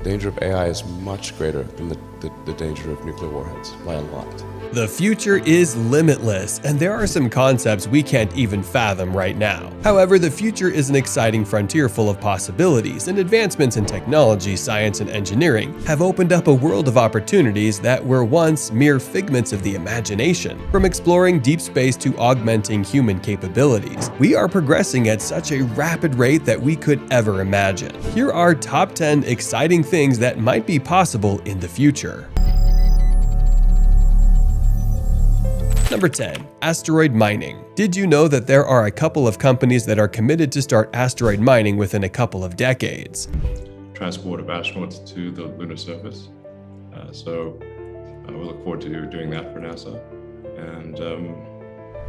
danger of AI is much greater than the danger of nuclear warheads by a lot. The future is limitless, and there are some concepts we can't even fathom right now. However, the future is an exciting frontier full of possibilities, and advancements in technology, science, and engineering have opened up a world of opportunities that were once mere figments of the imagination. From exploring deep space to augmenting human capabilities, we are progressing at such a rapid rate that we could ever imagine. Here are top 10 exciting things that might be possible in the future. Number 10. Asteroid mining. Did you know that there are a couple of companies that are committed to start asteroid mining within a couple of decades? Transport of astronauts to the lunar surface. So we look forward to doing that for NASA. And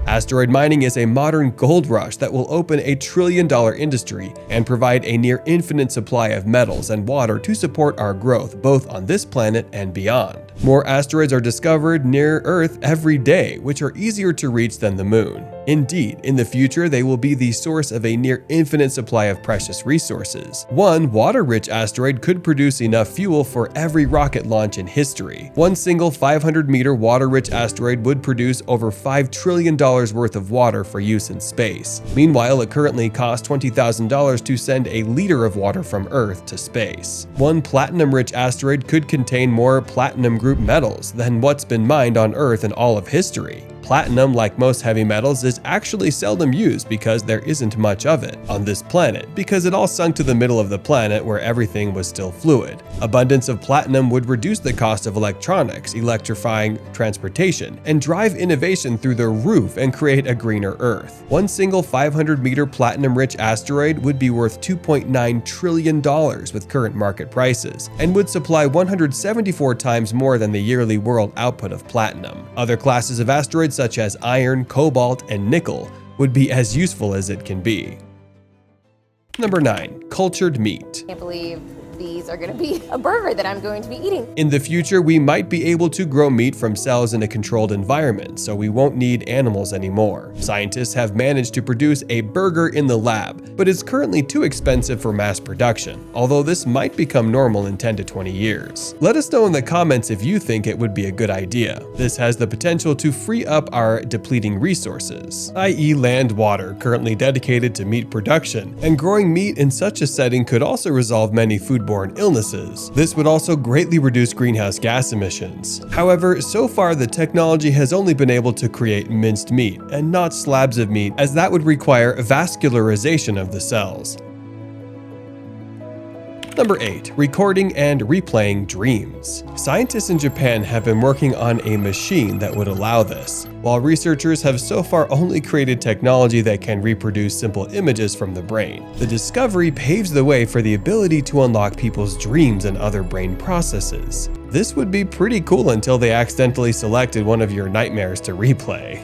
Asteroid mining is a modern gold rush that will open a trillion-dollar industry and provide a near infinite supply of metals and water to support our growth both on this planet and beyond. More asteroids are discovered near Earth every day, which are easier to reach than the Moon. Indeed, in the future, they will be the source of a near infinite supply of precious resources. One water-rich asteroid could produce enough fuel for every rocket launch in history. One single 500-meter water-rich asteroid would produce over $5 trillion worth of water for use in space. Meanwhile, it currently costs $20,000 to send a liter of water from Earth to space. One platinum-rich asteroid could contain more platinum group metals than what's been mined on Earth in all of history. Platinum, like most heavy metals, is actually seldom used because there isn't much of it on this planet because it all sunk to the middle of the planet where everything was still fluid. Abundance of platinum would reduce the cost of electronics, electrifying transportation, and drive innovation through the roof and create a greener Earth. One single 500-meter platinum-rich asteroid would be worth $2.9 trillion with current market prices and would supply 174 times more than the yearly world output of platinum. Other classes of asteroids such as iron, cobalt, and nickel would be as useful as it can be. Number 9. Cultured meat. I can't believe these are going to be a burger that I'm going to be eating. In the future, we might be able to grow meat from cells in a controlled environment, so we won't need animals anymore. Scientists have managed to produce a burger in the lab, but it's currently too expensive for mass production, although this might become normal in 10 to 20 years. Let us know in the comments if you think it would be a good idea. This has the potential to free up our depleting resources, i.e. land water currently dedicated to meat production, and growing meat in such a setting could also resolve many foodborne illnesses. This would also greatly reduce greenhouse gas emissions. However, so far the technology has only been able to create minced meat and not slabs of meat, as that would require vascularization of the cells. Number 8. Recording and replaying dreams. Scientists in Japan have been working on a machine that would allow this, while researchers have so far only created technology that can reproduce simple images from the brain. The discovery paves the way for the ability to unlock people's dreams and other brain processes. This would be pretty cool until they accidentally selected one of your nightmares to replay.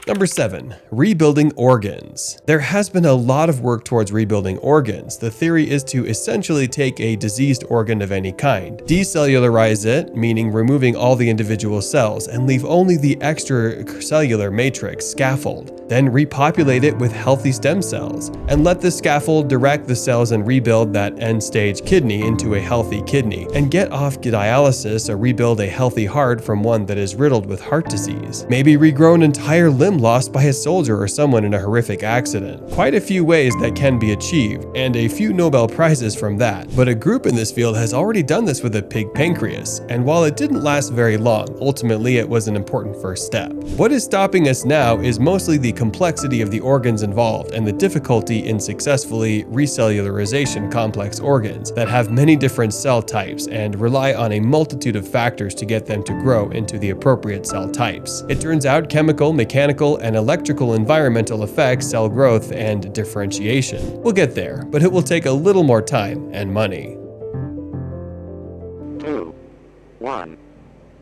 Number 7. Rebuilding organs. There has been a lot of work towards rebuilding organs. The theory is to essentially take a diseased organ of any kind, decellularize it, meaning removing all the individual cells, and leave only the extracellular matrix scaffold, then repopulate it with healthy stem cells, and let the scaffold direct the cells and rebuild that end-stage kidney into a healthy kidney, and get off dialysis or rebuild a healthy heart from one that is riddled with heart disease. Maybe regrow an entire limb lost by a soldier or someone in a horrific accident. Quite a few ways that can be achieved, and a few Nobel Prizes from that. But a group in this field has already done this with a pig pancreas, and while it didn't last very long, ultimately it was an important first step. What is stopping us now is mostly the complexity of the organs involved and the difficulty in successfully recellularization complex organs that have many different cell types and rely on a multitude of factors to get them to grow into the appropriate cell types. It turns out chemical, mechanical, and electrical environmental effects cell growth and differentiation. We'll get there, but it will take a little more time and money. 2, 1,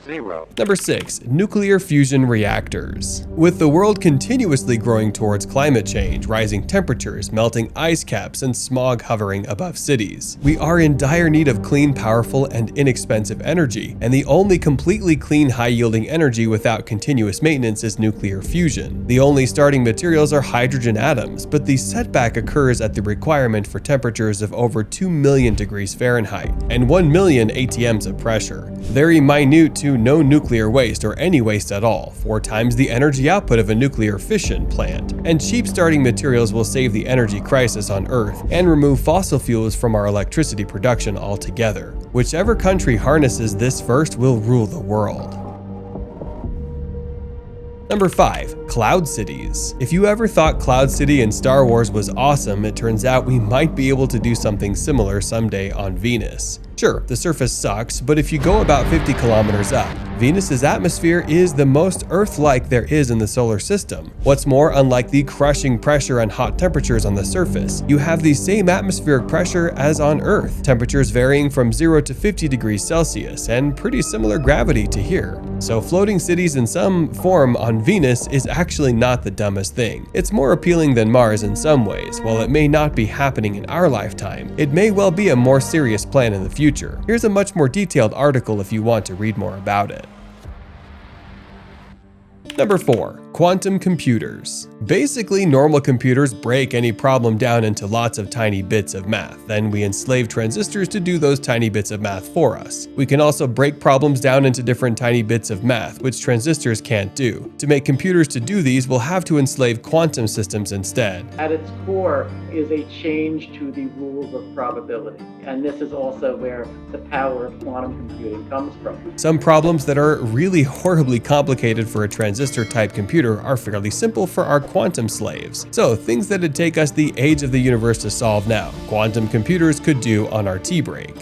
0. Number 6. Nuclear fusion reactors. With the world continuously growing towards climate change, rising temperatures, melting ice caps, and smog hovering above cities, we are in dire need of clean, powerful, and inexpensive energy, and the only completely clean, high-yielding energy without continuous maintenance is nuclear fusion. The only starting materials are hydrogen atoms, but the setback occurs at the requirement for temperatures of over 2 million degrees Fahrenheit and 1 million atms of pressure. Very minute to no nuclear waste or any waste at all, 4 times the energy output of a nuclear fission plant. And cheap starting materials will save the energy crisis on Earth and remove fossil fuels from our electricity production altogether. Whichever country harnesses this first will rule the world. Number 5. Cloud cities. If you ever thought Cloud City in Star Wars was awesome, it turns out we might be able to do something similar someday on Venus. Sure, the surface sucks, but if you go about 50 kilometers up, Venus's atmosphere is the most Earth-like there is in the solar system. What's more, unlike the crushing pressure and hot temperatures on the surface, you have the same atmospheric pressure as on Earth, temperatures varying from 0 to 50 degrees Celsius, and pretty similar gravity to here. So floating cities in some form on Venus is actually not the dumbest thing. It's more appealing than Mars in some ways. While it may not be happening in our lifetime, it may well be a more serious plan in the future. Here's a much more detailed article if you want to read more about it. Number 4. Quantum computers. Basically, normal computers break any problem down into lots of tiny bits of math. Then we enslave transistors to do those tiny bits of math for us. We can also break problems down into different tiny bits of math, which transistors can't do. To make computers to do these, we'll have to enslave quantum systems instead. At its core is a change to the rules of probability. And this is also where the power of quantum computing comes from. Some problems that are really horribly complicated for a transistor-type computer are fairly simple for our quantum slaves. So things that'd take us the age of the universe to solve now, quantum computers could do on our tea break.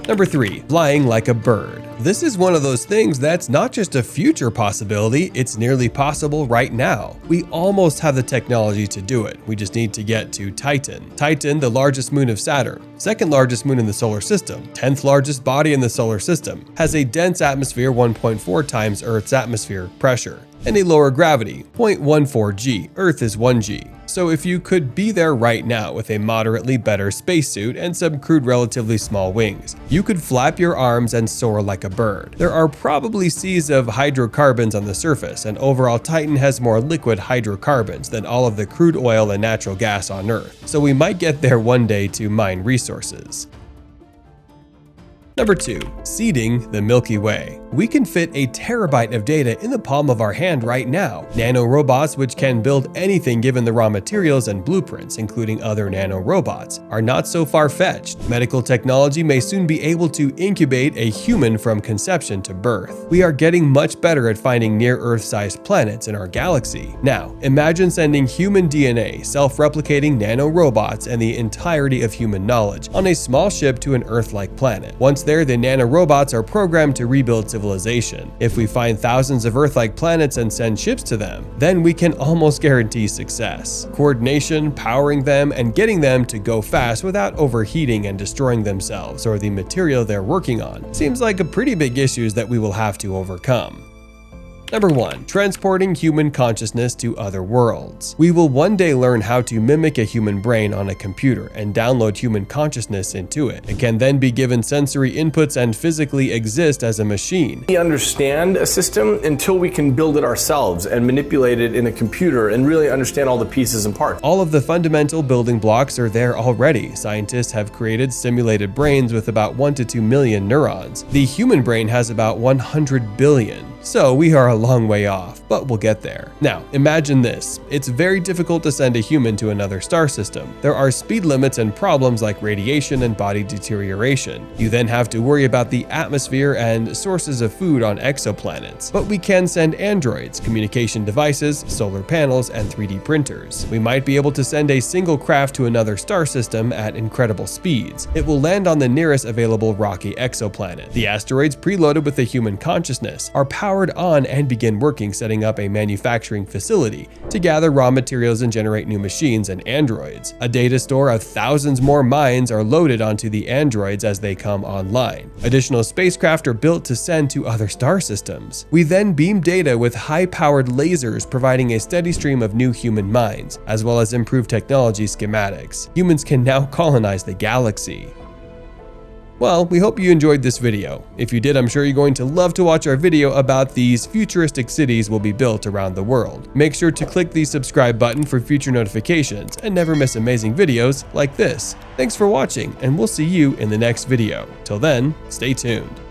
Number 3. Flying like a bird. This is one of those things that's not just a future possibility, it's nearly possible right now. We almost have the technology to do it. We just need to get to Titan. Titan, the largest moon of Saturn, second largest moon in the solar system, 10th largest body in the solar system, has a dense atmosphere 1.4 times Earth's atmosphere pressure, and a lower gravity, 0.14 g. Earth is 1 g. So if you could be there right now with a moderately better spacesuit and some crude relatively small wings, you could flap your arms and soar like a bird. There are probably seas of hydrocarbons on the surface, and overall Titan has more liquid hydrocarbons than all of the crude oil and natural gas on Earth, so we might get there one day to mine resources. Number 2. Seeding the Milky Way. We can fit a terabyte of data in the palm of our hand right now. Nanorobots, which can build anything given the raw materials and blueprints, including other nanorobots, are not so far-fetched. Medical technology may soon be able to incubate a human from conception to birth. We are getting much better at finding near-Earth-sized planets in our galaxy. Now, imagine sending human DNA, self-replicating nanorobots, and the entirety of human knowledge on a small ship to an Earth-like planet. Once there, the nanorobots are programmed to rebuild civilization. If we find thousands of Earth-like planets and send ships to them, then we can almost guarantee success. Coordination, powering them, and getting them to go fast without overheating and destroying themselves or the material they're working on seems like a pretty big issue that we will have to overcome. Number 1. Transporting human consciousness to other worlds. We will one day learn how to mimic a human brain on a computer and download human consciousness into it. It can then be given sensory inputs and physically exist as a machine. We understand a system until we can build it ourselves and manipulate it in a computer and really understand all the pieces and parts. All of the fundamental building blocks are there already. Scientists have created simulated brains with about 1 to 2 million neurons. The human brain has about 100 billion. So we are a long way off, but we'll get there. Now, imagine this. It's very difficult to send a human to another star system. There are speed limits and problems like radiation and body deterioration. You then have to worry about the atmosphere and sources of food on exoplanets. But we can send androids, communication devices, solar panels, and 3D printers. We might be able to send a single craft to another star system at incredible speeds. It will land on the nearest available rocky exoplanet. The asteroids preloaded with a human consciousness are powered on and begin working, setting setting up a manufacturing facility to gather raw materials and generate new machines and androids. A data store of thousands more mines are loaded onto the androids as they come online. Additional spacecraft are built to send to other star systems. We then beam data with high-powered lasers, providing a steady stream of new human minds, as well as improved technology schematics. Humans can now colonize the galaxy. Well, we hope you enjoyed this video. If you did, I'm sure you're going to love to watch our video about these futuristic cities will be built around the world. Make sure to click the subscribe button for future notifications and never miss amazing videos like this. Thanks for watching, and we'll see you in the next video. Till then, stay tuned.